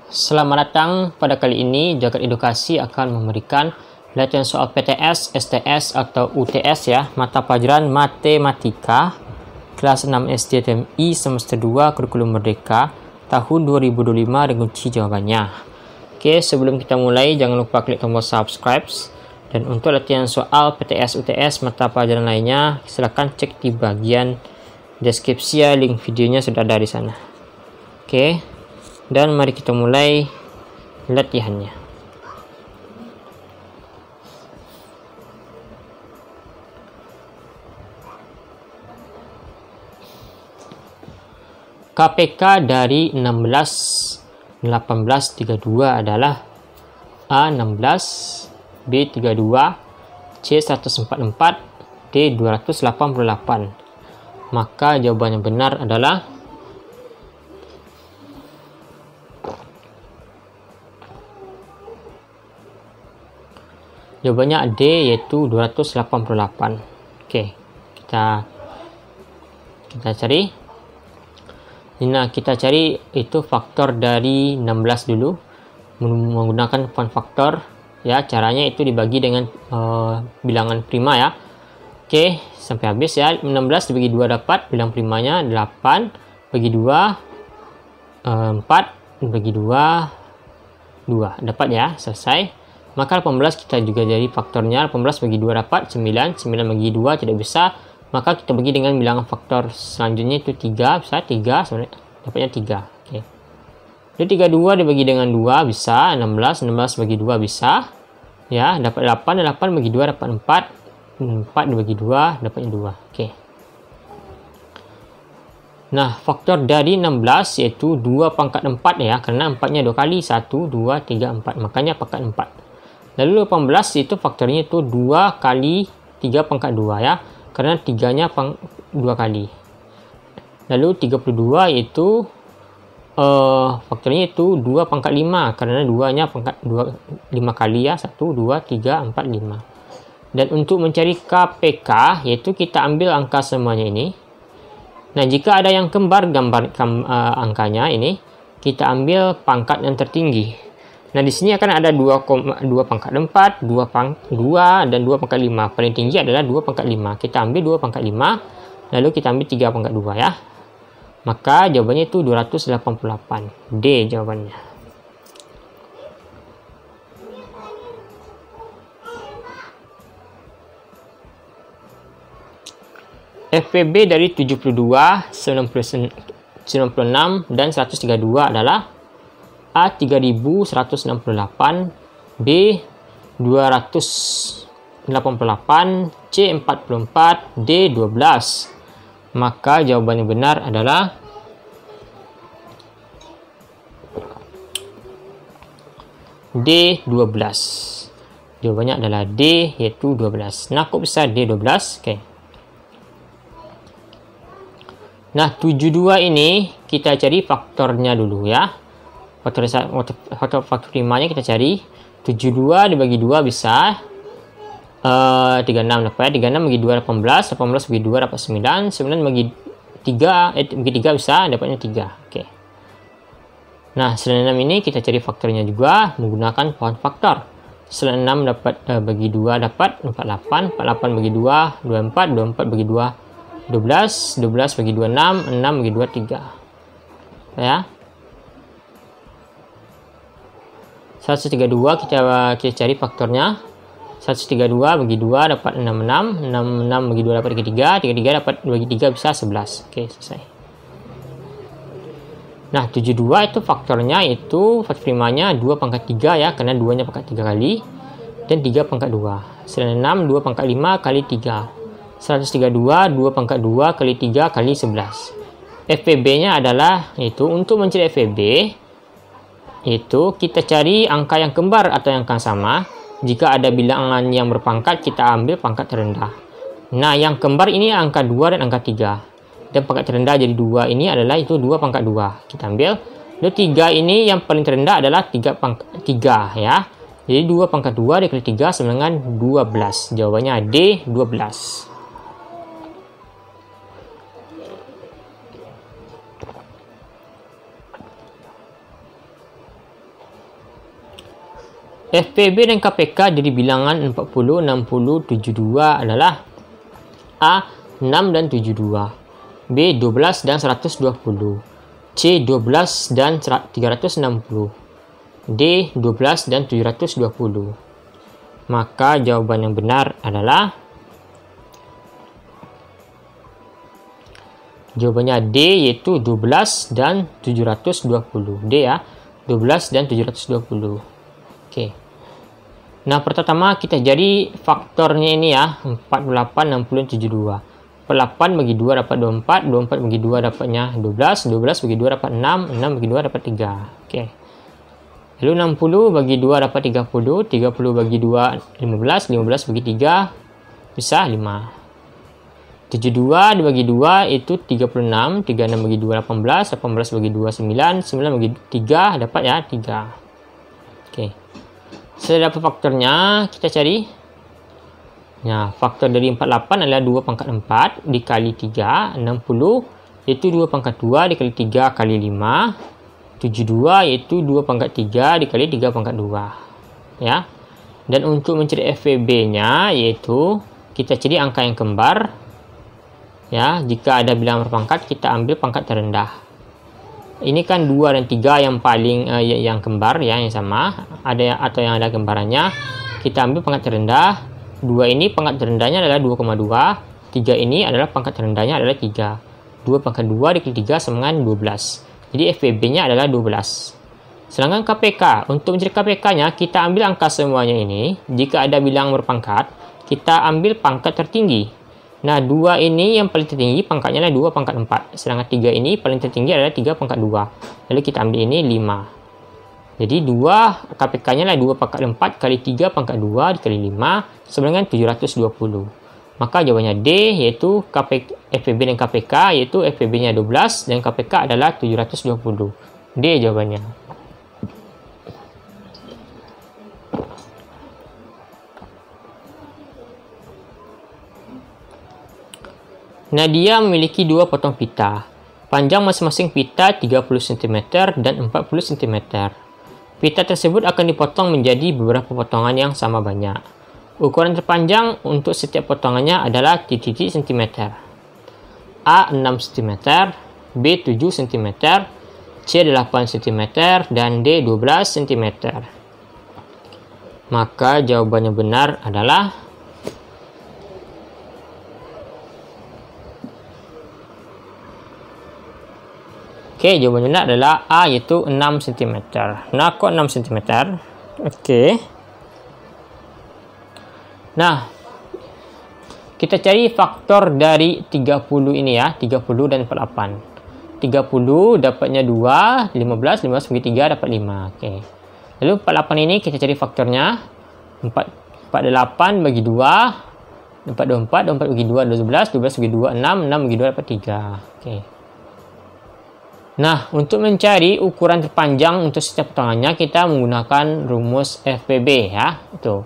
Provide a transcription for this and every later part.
Selamat datang. Pada kali ini, Jagat Edukasi akan memberikan latihan soal PTS, STS atau UTS ya, mata pelajaran Matematika kelas 6 SDTMI semester 2 Kurikulum Merdeka tahun 2025 dengan kunci jawabannya. Oke, sebelum kita mulai, jangan lupa klik tombol subscribe. Dan untuk latihan soal PTS, UTS, mata pelajaran lainnya, silakan cek di bagian deskripsi ya, link videonya sudah ada di sana. Oke, dan mari kita mulai latihannya. KPK dari 16, 18, 32 adalah A16, B32, C144, D288. Maka jawaban yang benar adalah jawabannya D, yaitu 288. Oke, kita cari. Nah, kita cari itu faktor dari 16 dulu menggunakan font faktor ya. Caranya itu dibagi dengan bilangan prima ya. Oke, sampai habis ya. 16 dibagi 2 dapat bilang primanya 8, bagi 2 4, bagi 2 2 dapat ya, selesai. Maka 18 kita juga jadi faktornya. 18 bagi 2 dapat 9, 9 bagi 2 tidak bisa. Maka kita bagi dengan bilangan faktor selanjutnya itu 3, bisa 3, sebenarnya dapatnya 3. Oke. Jadi 32 dibagi dengan 2 bisa 16, 16 bagi 2 bisa. Ya, dapat 8, 8 bagi 2 dapat 4. 4 dibagi 2 dapatnya 2. Oke. Nah, faktor dari 16 yaitu 2 pangkat 4 ya, karena 4-nya 2 kali, 1, 2, 3, 4. Makanya pangkat 4. Lalu 18 itu faktornya itu 2 kali 3 pangkat 2 ya, karena 3-nya 2 kali. Lalu 32 itu faktornya itu 2 pangkat 5, karena 2-nya pangkat 5 kali ya, 1, 2, 3, 4, 5. Dan untuk mencari KPK, yaitu kita ambil angka semuanya ini. Nah, jika ada yang kembar angkanya ini, kita ambil pangkat yang tertinggi. Nah, di sini akan ada 2 pangkat 4, 2 dan 2 pangkat 5. Paling tinggi adalah 2 pangkat 5. Kita ambil 2 pangkat 5, lalu kita ambil 3 pangkat 2 ya. Maka jawabannya itu 288. D jawabannya. FPB dari 72, 96, dan 132 adalah A 3168, B 288, C 44, D 12. Maka jawaban yang benar adalah D 12. Jawabannya adalah D, yaitu 12. Nah, kok bisa D 12? Oke. Nah, 72 ini kita cari faktornya dulu ya. Faktor primanya kita cari. 72 dibagi 2 bisa 36 dapat. 36 bagi 2 18, 18 bagi 2 dapat 9, 9 bagi 3 bisa dapatnya 3. Oke. Nah, 96 ini kita cari faktornya juga menggunakan font faktor. 96 dapat bagi 2 dapat 48, 48 bagi 2 24, 24 bagi 2 12, 12 bagi 2 6, 6 bagi 2 3. Ya. 132 kita cari faktornya. 132 bagi 2 dapat 66, 66 bagi 2 dapat 33, 33 dapat bagi 3 bisa 11. Oke, selesai. Nah, 72 itu faktornya itu faktor primanya 2 pangkat 3 ya, karena 2-nya pangkat 3 kali dan 3 pangkat 2. 96 2 pangkat 5 kali 3. 132 2 pangkat 2 kali 3 kali 11. FPB-nya adalah itu untuk mencari FPB itu kita cari angka yang kembar atau yang angka sama. Jika ada bilangan yang berpangkat, kita ambil pangkat terendah. Nah, yang kembar ini angka 2 dan angka 3. Dan pangkat terendah jadi 2 ini adalah itu 2 pangkat 2. Kita ambil. Lalu 3 ini yang paling terendah adalah 3 pangkat 3 ya. Jadi 2 pangkat 2 dikali 3 sama dengan 12. Jawabannya D 12. FPB dan KPK dari bilangan 40, 60, 72 adalah A. 6 dan 72, B. 12 dan 120, C. 12 dan 360, D. 12 dan 720. Maka jawaban yang benar adalah jawabannya D, yaitu 12 dan 720. D ya, 12 dan 720. Oke. Nah, pertama kita jadi faktornya ini ya, 48, 60, 72. 48 bagi 2 dapat 24, 24 bagi 2 dapatnya 12, 12 bagi 2 dapat 6, 6 bagi 2 dapat 3. Oke. Lalu 60 bagi 2 dapat 30, 30 bagi 2 15, 15 bagi 3 bisa 5. 72 dibagi 2 itu 36, 36 bagi 2 18, 18 bagi 2 9, 9 bagi 3 dapat ya 3. Oke. Setelah dapat faktornya, kita cari. Nah, faktor dari 48 adalah 2 pangkat 4 dikali 3, 60 yaitu 2 pangkat 2 dikali 3 kali 5, 72 yaitu 2 pangkat 3 dikali 3 pangkat 2. Ya. Dan untuk mencari FPB-nya yaitu kita cari angka yang kembar. Ya, jika ada bilangan berpangkat kita ambil pangkat terendah. Ini kan 2 dan 3 yang paling yang kembar ya, yang sama, ada atau yang ada kembarannya. Kita ambil pangkat terendah. 2 ini pangkat terendahnya adalah 2,2. 3 ini adalah pangkat terendahnya adalah 3. 2 pangkat 2 dikali 3 sama dengan 12. Jadi FPB-nya adalah 12. Sedangkan KPK, untuk mencari KPK-nya kita ambil angka semuanya ini. Jika ada bilangan berpangkat, kita ambil pangkat tertinggi. Nah, 2 ini yang paling tertinggi pangkatnya adalah 2 pangkat 4. Sedangkan 3 ini paling tertinggi adalah 3 pangkat 2. Lalu kita ambil ini 5. Jadi 2 KPK-nya adalah 2 pangkat 4 kali 3 pangkat 2 dikali 5 sama dengan 720. Maka jawabannya D, yaitu FPB dan KPK, yaitu FPB-nya 12 dan KPK adalah 720. D jawabannya. Nadia memiliki 2 potong pita. Panjang masing-masing pita 30 cm dan 40 cm. Pita tersebut akan dipotong menjadi beberapa potongan yang sama banyak. Ukuran terpanjang untuk setiap potongannya adalah titik cm. A 6 cm, B 7 cm, C 8 cm, dan D 12 cm. Maka jawabannya benar adalah Oke, jawabannya benar adalah A, yaitu 6 cm. Nah, kok 6 cm? Oke. Nah, kita cari faktor dari 30 ini ya, 30 dan 48. 30 dapatnya 2, 15, 15 bagi 3 dapat 5. Oke. Lalu 48 ini kita cari faktornya. 48 bagi 2 dapat 24, 24 bagi 2 12, 12 bagi 2 6, 6 bagi 2 dapat 3. Oke. Nah, untuk mencari ukuran terpanjang untuk setiap potongannya, kita menggunakan rumus FPB ya. Itu.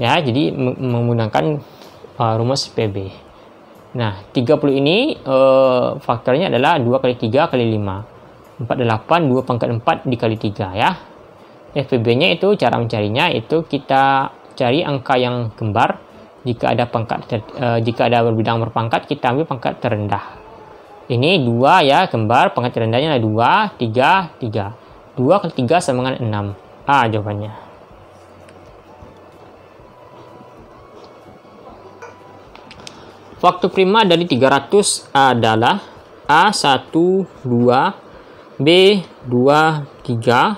Ya, jadi menggunakan rumus FPB. Nah, 30 ini faktornya adalah 2 kali 3 kali 5. 48, 2 pangkat 4 dikali 3 ya. FPB-nya itu cara mencarinya itu kita cari angka yang kembar. Jika ada berbilangan berpangkat, kita ambil pangkat terendah. Ini 2 ya, kembar, pangkat terendahnya adalah 2, 3, 3. 2 kali 3 sama dengan 6. A jawabannya. Faktor prima dari 300 adalah A 1, 2, B 2, 3,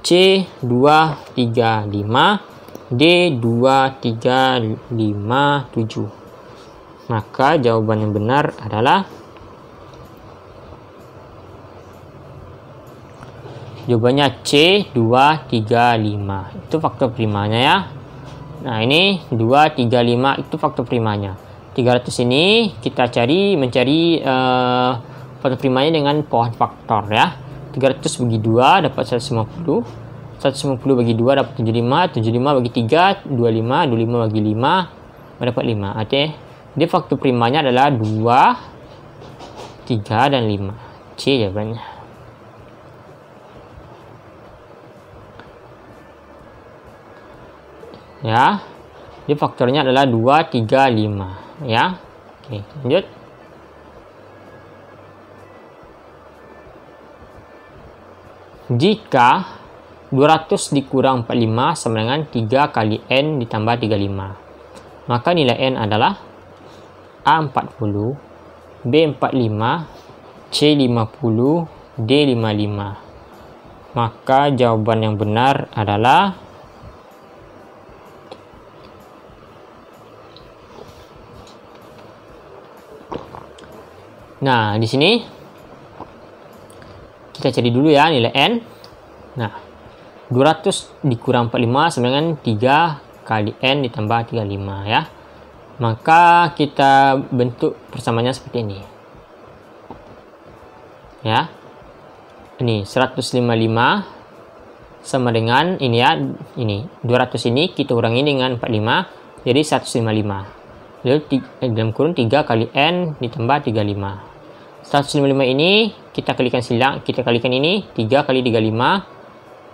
C 2, 3, 5, D 2, 3, 5, 7. Maka jawaban yang benar adalah jawabannya C 2, 3, 5. Itu faktor primanya ya. Nah, ini 2, 3, 5 itu faktor primanya. 300 ini kita mencari faktor primanya dengan pohon faktor ya. 300 bagi 2 dapat 150. 150 bagi 2 dapat 75. 75 bagi 3 25. 25 bagi 5 dapat 5. Oke. Jadi faktor primanya adalah 2, 3, dan 5. C jawabannya. Ya. Jadi faktornya adalah 2, 3, 5. Ya. Oke, lanjut. Jika 200 dikurang 45 sama dengan 3 kali N ditambah 35. Maka nilai N adalah A 40, B 45, C 50, D 55. Maka jawaban yang benar adalah di sini kita cari dulu ya nilai N. Nah, 200 dikurang 45 sama dengan 3 kali N ditambah 35 ya. Maka kita bentuk persamaannya seperti ini. Ya. Ini 155 sama dengan ini ya, ini 200 ini kita urangi dengan 45 jadi 155. Lalu dalam kurung 3 kali N ditambah 35. 155 ini kita kalikan silang, kita kalikan ini 3 kali 35.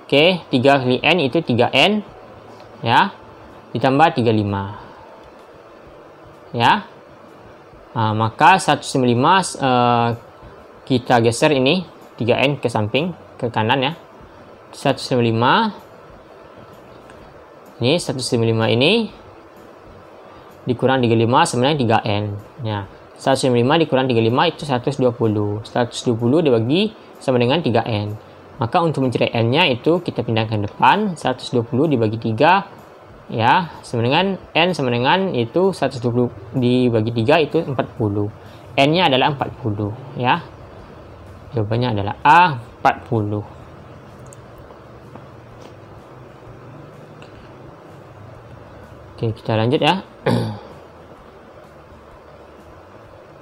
Oke, 3 kali N itu 3N ya, ditambah 35 ya. Maka 155 kita geser ini 3N ke samping, ke kanan ya. 155 ini 155 ini dikurang 35 sama dengan 3N ya. 155 dikurang 35 itu 120. 120 dibagi sama dengan 3N. Maka untuk mencari N-nya itu kita pindahkan ke depan. 120 dibagi 3 ya, sama dengan N sama dengan itu 120 dibagi 3 itu 40. N-nya adalah 40 ya. Jawabannya adalah A 40. Oke, kita lanjut ya.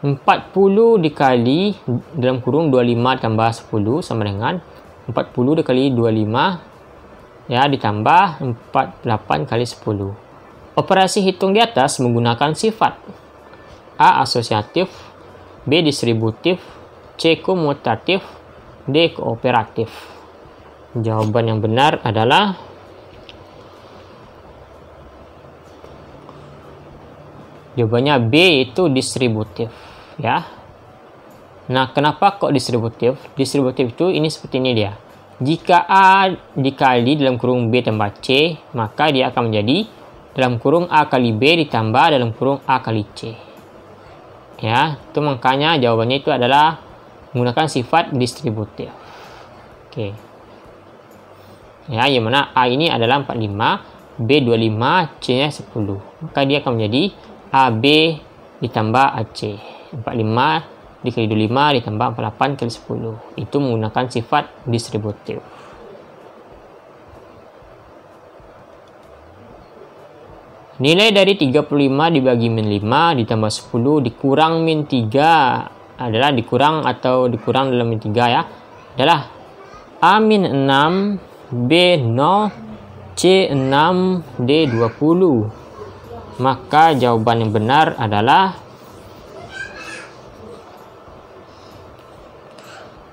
40 dikali dalam kurung 25 tambah 10 sama dengan 40 dikali 25 ya ditambah 48 kali 10. Operasi hitung di atas menggunakan sifat A asosiatif, B distributif, C komutatif, D kooperatif. Jawaban yang benar adalah jawabannya B, yaitu distributif ya. Nah, kenapa kok distributif? Distributif itu ini seperti ini dia. Jika A dikali dalam kurung B tambah C, maka dia akan menjadi dalam kurung A kali B ditambah dalam kurung A kali C. Ya, itu makanya jawabannya itu adalah menggunakan sifat distributif. Oke. Ya, yang mana A ini adalah 45, B 25, C-nya 10. Maka dia akan menjadi AB ditambah AC. 45 dikali 25 ditambah 48 kali 10. Itu menggunakan sifat distributif. Nilai dari 35 dibagi min 5 ditambah 10 dikurang min 3 adalah dikurang atau dikurang dalam min 3 ya. Adalah A min 6, B 0, C 6, D 20. Maka jawaban yang benar adalah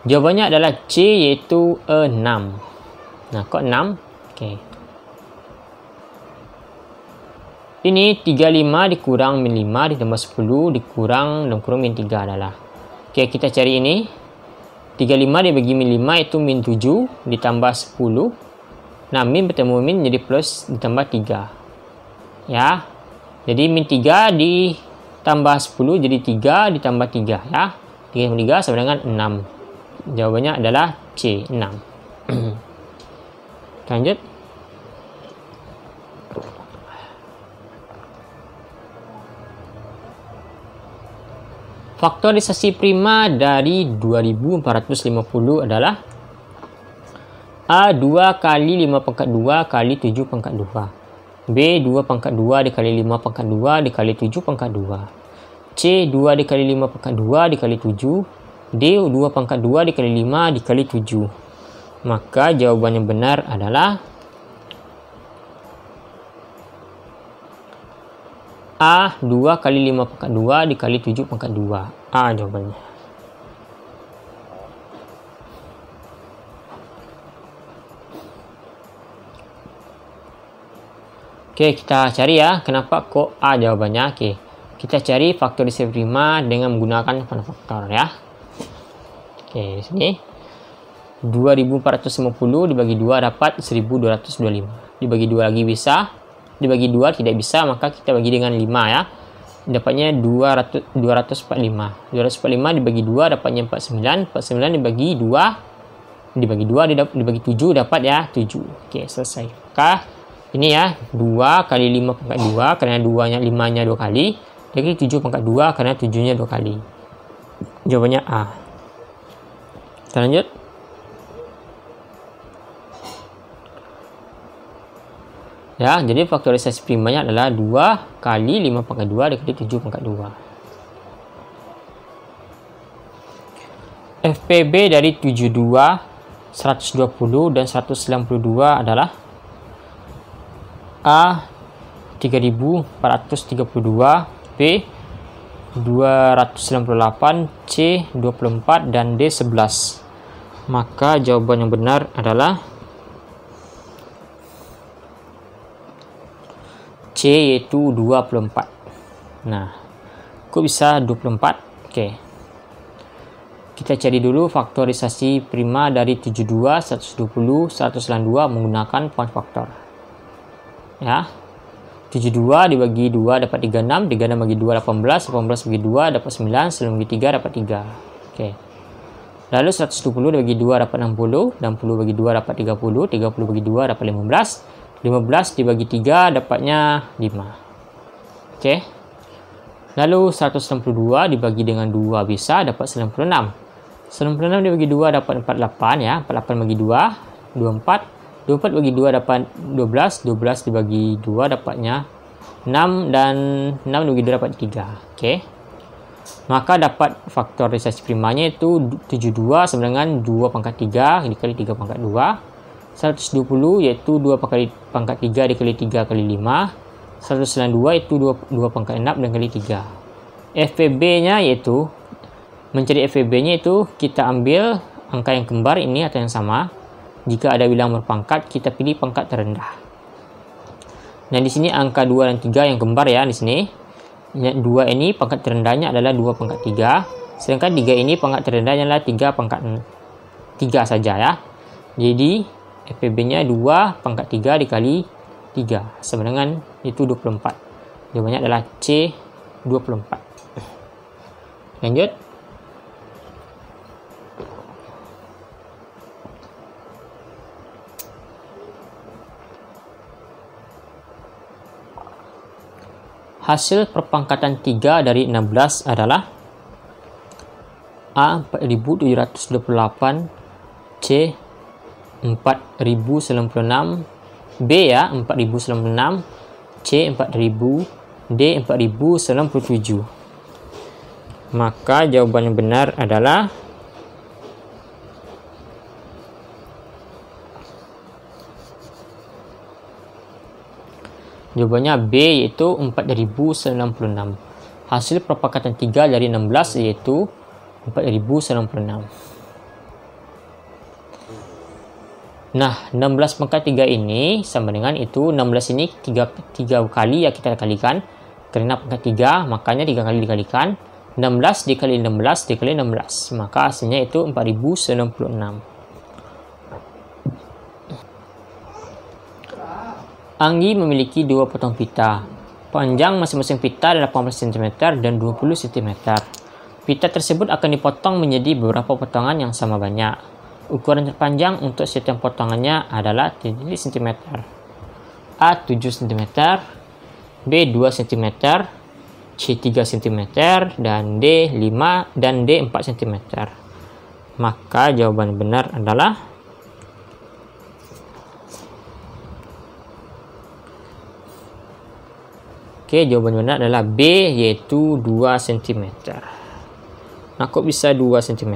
jawabannya adalah C, yaitu 6. Nah, kok 6? Oke. Ini 35 dikurang min 5 ditambah 10 dikurang dalam kurung min 3 adalah. Oke, kita cari ini. 35 dibagi min 5 itu min 7 ditambah 10. Nah, min bertemu min jadi plus ditambah 3. Ya. Jadi min 3 ditambah 10 jadi 3 ditambah 3 ya. 3 tambah 3 sama dengan 6. Jawabannya adalah C, 6. Lanjut. Faktorisasi prima dari 2450 adalah A 2 kali 5 pangkat 2 kali 7 pangkat 2. B 2 pangkat 2 dikali 5 pangkat 2 dikali 7 pangkat 2. C 2 dikali 5 pangkat 2 dikali 7. D 2 pangkat 2 dikali 5 dikali 7. Maka jawaban yang benar adalah A 2 kali 5 pangkat 2 dikali 7 pangkat 2. A jawabannya. Oke, Oke, kita cari ya, kenapa kok A jawabannya. Oke, kita cari faktorisasi prima dengan menggunakan faktor ya. Oke, di sini 2450 dibagi 2 dapat 1225. Dibagi 2 lagi bisa, dibagi 2 tidak bisa, maka kita bagi dengan 5 ya. Dapatnya 245. 245 dibagi 2 dapatnya 49. 49 dibagi 2 dibagi 7 dapat ya 7. Oke, selesai. Maka ini ya 2 kali 5 pangkat 2 karena 5-nya 2 kali. Jadi 7 pangkat 2 karena 7-nya 2 kali. Jawabannya A. Kita lanjut. Ya, jadi faktorisasi primanya adalah 2 kali 5 pangkat 2 dikali 7 pangkat 2. FPB dari 72, 120, dan 192 adalah A 3432, B 298, C 24, dan D 11. Maka jawaban yang benar adalah C, yaitu 24. Nah, kok bisa 24? Oke. Kita cari dulu faktorisasi prima dari 72, 120, 192 menggunakan poin faktor. Ya. 72 dibagi 2 dapat 36, 36 bagi 2 18, 18 bagi 2 dapat 9, 9 bagi 3 dapat 3. Oke. Lalu 120 dibagi 2 dapat 60, 60 bagi 2 dapat 30, 30 bagi 2 dapat 15. 15 dibagi 3 dapatnya 5. Oke. Lalu 162 dibagi dengan 2 bisa dapat 96. 96 dibagi 2 dapat 48 ya. 48 bagi 2 24. 24 bagi 2 dapat 12. 12 dibagi 2 dapatnya 6 dan 6 dibagi 2 dapat 3. Oke. Maka dapat faktorisasi primanya itu 72 sama dengan 2 pangkat 3 dikali 3 pangkat 2. 120 yaitu 2 pangkat 3 dikali 3 kali 5. 192 itu 2 pangkat 6 dikali 3. FPB-nya yaitu mencari FPB-nya itu kita ambil angka yang kembar ini atau yang sama. Jika ada bilang berpangkat, kita pilih pangkat terendah. Nah, di sini angka 2 dan 3 yang kembar ya di sini. 2 ini pangkat terendahnya adalah 2 pangkat 3, sedangkan 3 ini pangkat terendahnya adalah 3 pangkat 3 saja ya. Jadi FPB-nya 2 pangkat 3 dikali 3 sama dengan itu 24. Jawabannya adalah C 24. Lanjut. Hasil perpangkatan 3 dari 16 adalah A 4728, C 4096, B ya 4096, C 4000, D 4097. Maka jawaban yang benar adalah jawabannya B, yaitu 4096. Hasil perpangkatan 3 dari 16 yaitu 4096. Nah, 16 pangkat 3 ini sama dengan itu 16 ini 3 kali ya kita kalikan. Karena pangkat 3, makanya 3 kali dikalikan. 16 dikali 16 dikali 16. Maka hasilnya itu 4096. Anggi memiliki 2 potong pita. Panjang masing-masing pita adalah 18 cm dan 20 cm. Pita tersebut akan dipotong menjadi beberapa potongan yang sama banyak. Ukuran terpanjang untuk setiap potongannya adalah 7 cm. A 7 cm, B 2 cm, C 3 cm, dan D 5 dan D 4 cm. Maka jawaban benar adalah jawaban benar adalah B, yaitu 2 cm. Nah, kok bisa 2 cm?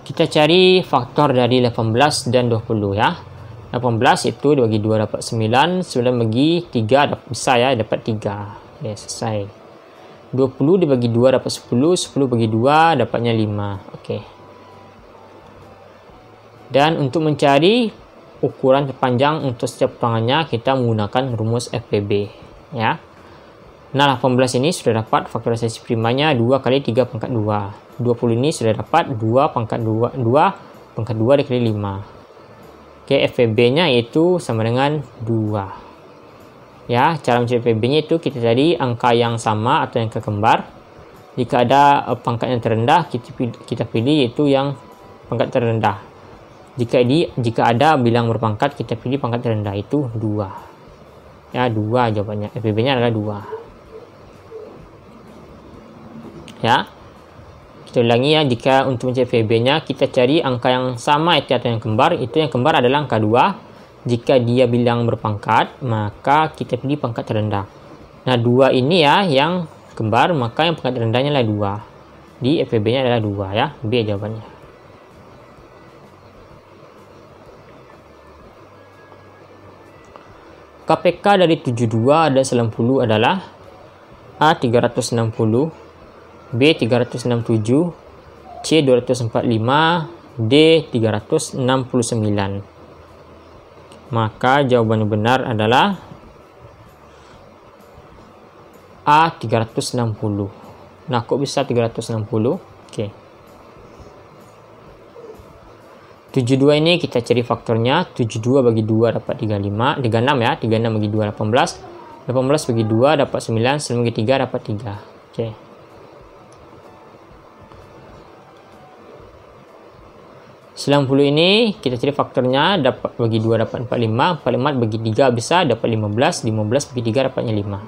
Kita cari faktor dari 18 dan 20 ya. 18 itu dibagi 2 dapat 9, 9 bagi 3 dapat, bisa ya, dapat 3. Oke, selesai. 20 dibagi 2 dapat 10, 10 bagi 2 dapatnya 5. Oke. Dan untuk mencari ukuran terpanjang untuk setiap potongannya, kita menggunakan rumus FPB ya. Nah, 18 ini sudah dapat faktorisasi primanya 2 kali 3 pangkat 2. 20 ini sudah dapat 2 pangkat 2 dikali 5. Oke, FPB-nya itu sama dengan 2. Ya, cara mencari FPB-nya itu kita cari angka yang sama atau angka kembar. Jika ada pangkat yang terendah, kita pilih yaitu yang pangkat terendah. Jika ada bilang berpangkat, kita pilih pangkat terendah, itu 2. Ya, 2 jawabannya. FPB-nya adalah 2. Ya, kita ulangi ya. Jika untuk mencari FPB-nya, kita cari angka yang sama atau yang kembar. Itu yang kembar adalah angka 2. Jika dia bilang berpangkat, maka kita pilih pangkat terendah. Nah, 2 ini ya yang kembar, maka yang pangkat terendahnya adalah 2. Di FPB-nya adalah 2 ya. B jawabannya. KPK dari 72 ada 90 adalah A 360, B 367, C 245, D 369. Maka jawaban yang benar adalah A 360. Nah, kok bisa 360? Oke. 72 ini kita cari faktornya. 72 bagi 2 dapat 36 ya. 36 bagi 2 18. 18 bagi 2 dapat 9. 9 bagi 3 dapat 3. Oke. 90 ini kita cari faktornya, dapat bagi 2 dapat 45, 45 bagi 3 bisa dapat 15, 15 bagi 3 dapatnya 5.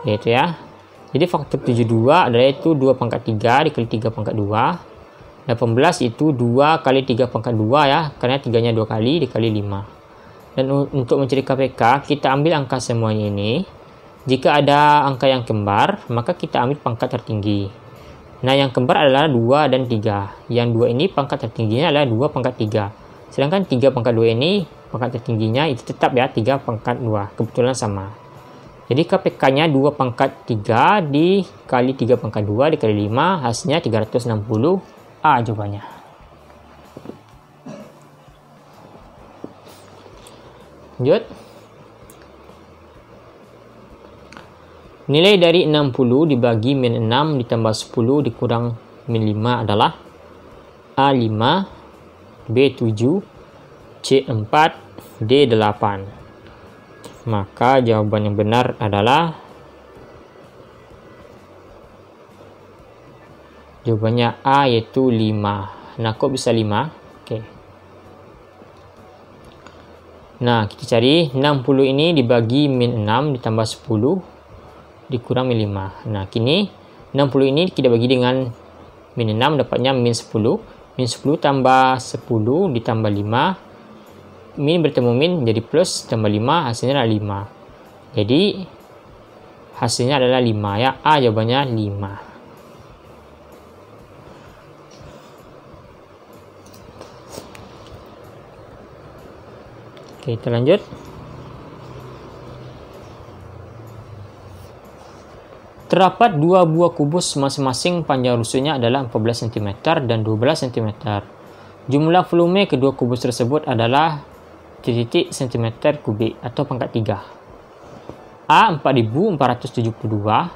Yaitu ya. Jadi faktor 72 adalah itu 2 pangkat 3 dikali 3 pangkat 2. 18 itu 2 kali 3 pangkat 2 ya, karena 3-nya 2 kali dikali 5. Dan untuk mencari KPK, kita ambil angka semuanya ini. Jika ada angka yang kembar, maka kita ambil pangkat tertinggi. Nah, yang kembar adalah 2 dan 3. Yang 2 ini pangkat tertingginya adalah 2 pangkat 3. Sedangkan 3 pangkat 2 ini pangkat tertingginya itu tetap ya 3 pangkat 2. Kebetulan sama. Jadi KPK-nya 2 pangkat 3 dikali 3 pangkat 2 dikali 5. Hasilnya 360. A jawabannya. Lanjut. Nilai dari 60 dibagi min 6 ditambah 10 dikurang min 5 adalah A5, B7, C4, D8. Maka jawaban yang benar adalah jawabannya A, yaitu 5. Nah, kok bisa 5? Oke. Nah, kita cari 60 ini dibagi min 6 ditambah 10 dikurang min 5. Nah, kini 60 ini kita bagi dengan min 6 dapatnya min 10. Min 10 tambah 10 ditambah 5. Min bertemu min jadi plus tambah 5, hasilnya adalah 5. Jadi hasilnya adalah 5 ya. A jawabannya 5. Oke, kita lanjut. Terdapat 2 buah kubus masing-masing panjang rusuknya adalah 14 cm dan 12 cm. Jumlah volume kedua kubus tersebut adalah titik cm kubik atau pangkat 3. A 4472,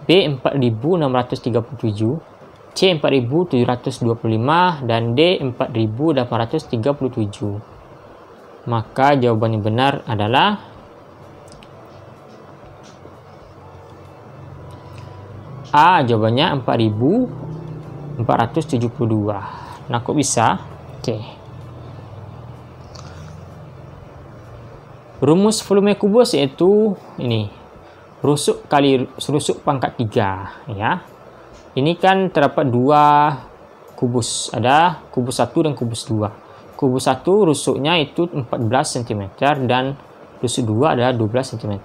B 4637, C 4725 dan D 4837. Maka jawaban yang benar adalah A, jawabannya 4472. Nah, kok bisa? Oke. Rumus volume kubus yaitu ini. Rusuk kali rusuk pangkat 3 ya. Ini kan terdapat 2 kubus. Ada kubus 1 dan kubus 2. Kubus 1 rusuknya itu 14 cm dan rusuk 2 adalah 12 cm.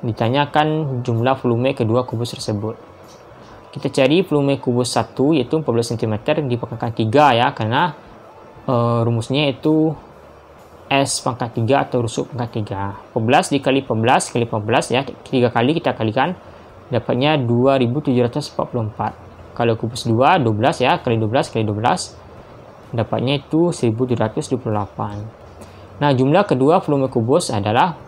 Ditanyakan jumlah volume kedua kubus tersebut. Kita cari volume kubus 1 yaitu 14 cm dipangkatkan 3 ya, karena rumusnya itu S pangkat 3 atau rusuk pangkat 3. 14 dikali 14 kali 14 ya, 3 kali kita kalikan dapatnya 2744. Kalau kubus 2 12 ya, kali 12 kali 12 Dapatnya itu 1728. Nah, jumlah kedua volume kubus adalah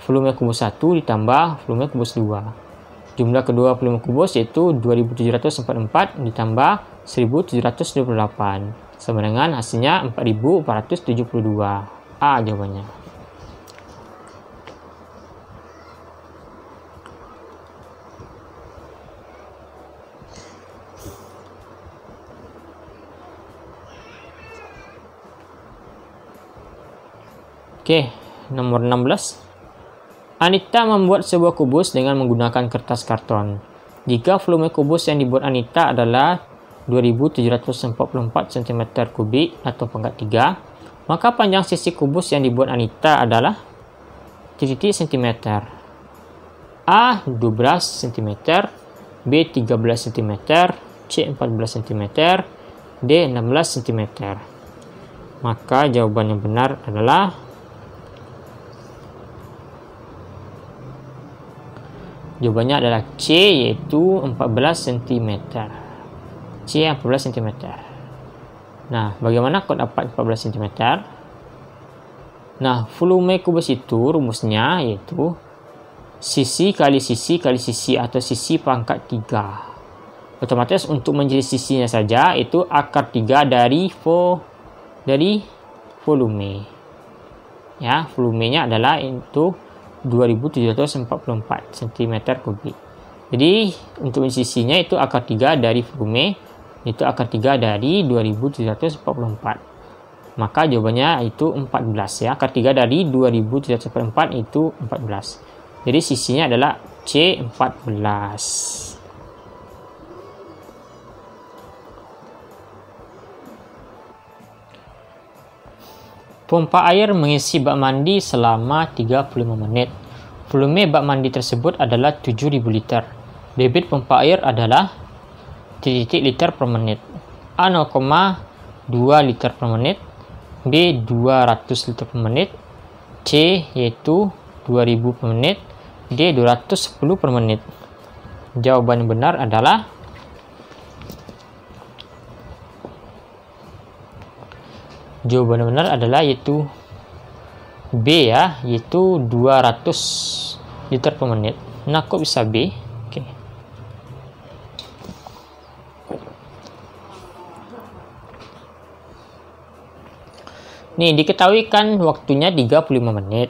volume kubus 1 ditambah volume kubus 2. Jumlah kedua volume kubus yaitu 2744 ditambah 1728. Sama dengan hasilnya 4472. A jawabannya. Oke, nomor 16. Anita membuat sebuah kubus dengan menggunakan kertas karton. Jika volume kubus yang dibuat Anita adalah 2744 cm3 atau pangkat 3, maka panjang sisi kubus yang dibuat Anita adalah titik cm. A 12 cm, B 13 cm, C 14 cm, D 16 cm. Maka jawaban yang benar adalah jawabannya adalah C, yaitu 14 cm. C 14 cm. Nah, bagaimana kau dapat 14 cm? Nah, volume kubus itu rumusnya yaitu sisi kali sisi atau sisi pangkat 3. Otomatis untuk menjadi sisinya saja itu akar 3 dari volume. Ya, volumenya adalah itu 2744 cm3. Jadi untuk sisinya itu akar 3 dari volume, itu akar 3 dari 2744. Maka jawabannya itu 14 ya. Akar 3 dari 2744 itu 14. Jadi sisinya adalah C14. Pompa air mengisi bak mandi selama 35 menit. Volume bak mandi tersebut adalah 7000 liter. Debit pompa air adalah titik liter per menit. A 0,2 liter per menit, B 200 liter per menit, C yaitu 2000 per menit, D 210 per menit. Jawaban yang benar adalah jawaban yang benar adalah yaitu B ya, yaitu 200 liter per menit. Nah, kok bisa B? Oke. Nih, diketahui kan waktunya 35 menit.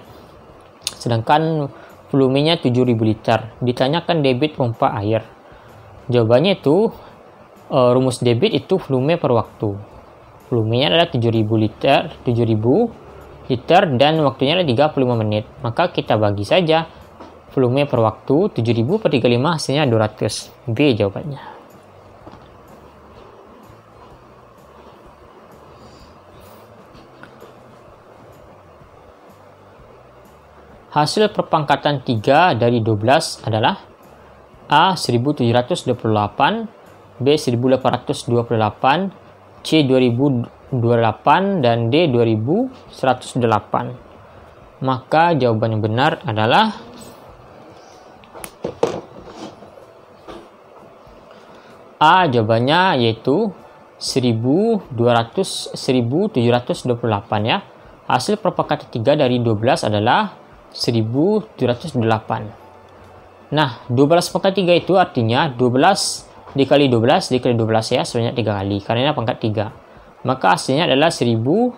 Sedangkan volumenya 7000 liter. Ditanyakan debit pompa air. Jawabannya itu rumus debit itu volume per waktu. Volumenya adalah 7000 liter dan waktunya adalah 35 menit. Maka kita bagi saja volume per waktu 7000 per 35 hasilnya 200. B jawabannya. Hasil perpangkatan 3 dari 12 adalah A 1728, B 1828, C 2028 dan D 2108. Maka jawaban yang benar adalah A, jawabannya yaitu 1728 ya. Hasil perpangkatan 3 dari 12 adalah 1708. Nah, 12 pangkat 3 itu artinya 12 dikali 12 dikali 12 ya, sebanyak 3 kali karena pangkat 3. Maka hasilnya adalah 1000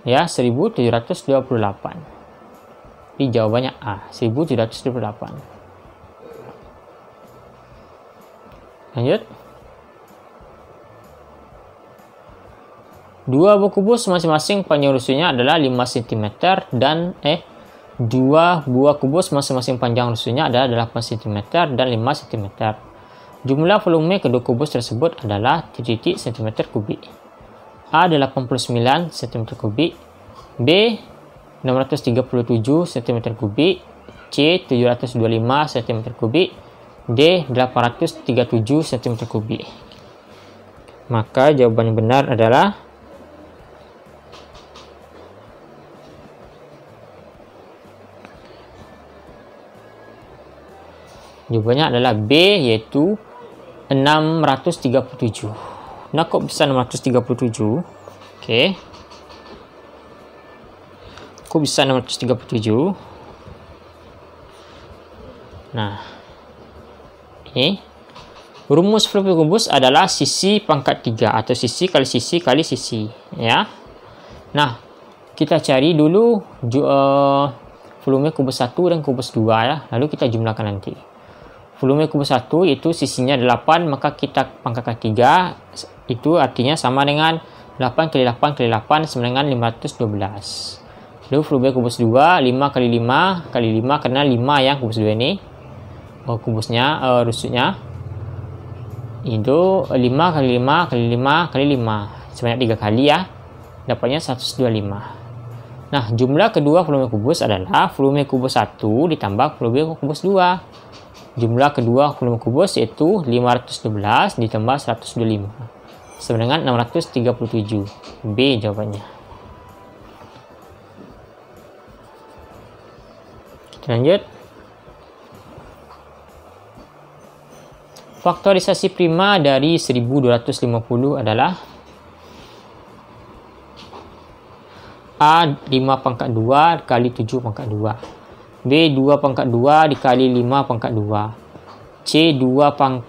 ya, 1728. Jadi jawabannya A, 1728. Lanjut. Dua buah kubus masing-masing panjang rusuhnya adalah 5 cm dan dua buah kubus masing-masing panjang rusuhnya adalah 8 cm dan 5 cm. Jumlah volume kedua kubus tersebut adalah titik cm3. A 89 cm3, B 637 cm3, C 725 cm3, D 837 cm3. Maka jawaban yang benar adalah jawabannya adalah B, yaitu 637. Nah, kok bisa 637? Oke. Kok bisa 637? Nah, ini rumus volume kubus adalah sisi pangkat 3 atau sisi kali sisi, ya. Nah, kita cari dulu volume kubus 1 dan kubus 2, ya. Lalu kita jumlahkan nanti. Volume kubus 1 itu sisinya 8, maka kita pangkatkan 3, itu artinya sama dengan 8 kali 8 kali 8 sama dengan 512. Lalu volume kubus 2, 5 kali 5 kali 5, karena 5 yang kubus 2 ini. Kubusnya, rusuknya itu 5 kali 5 kali 5 kali 5, sebanyak 3 kali, ya. Dapatnya 125. Nah, jumlah kedua volume kubus adalah volume kubus 1 ditambah volume kubus 2. Jumlah kedua volume kubus yaitu 512 ditambah 125, sama dengan 637. B jawabannya. Kita lanjut. Faktorisasi prima dari 1250 adalah A 5 pangkat 2 kali 7 pangkat 2, B 2 pangkat 2 dikali 5 pangkat 2, C 2 pangkat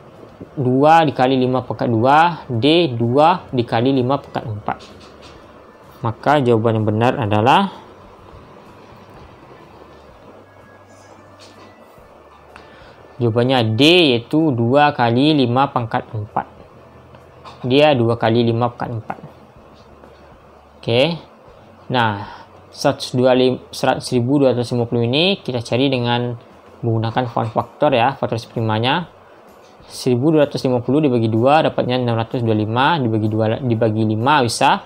2 dikali 5 pangkat 2, D 2 dikali 5 pangkat 4. Maka jawaban yang benar adalah jawabannya D, yaitu 2 kali 5 pangkat 4. Dia 2 kali 5 pangkat 4. Oke. Nah, 1250 ini kita cari dengan menggunakan form faktor, ya, faktor primanya. 1250 dibagi 2 dapatnya 625, dibagi 5 bisa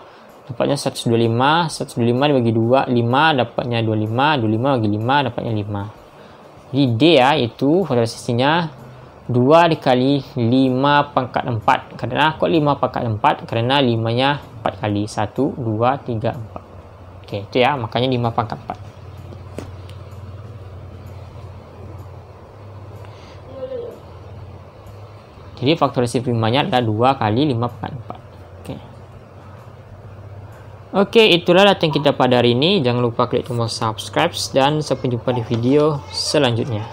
dapatnya 125, 125 dibagi 2 5 dapatnya 25, 25 bagi 5 dapatnya 5. Jadi D, ya, itu faktorisasinya 2 dikali 5 pangkat 4. Karena kok 5 pangkat 4? Karena 5-nya 4 kali. 1, 2, 3, 4. Oke, itu, ya, makanya 5 pangkat 4. Jadi faktorisasi primanya adalah 2 kali 5 pangkat 4. Oke, itulah latihan kita pada hari ini. Jangan lupa klik tombol subscribe dan sampai jumpa di video selanjutnya.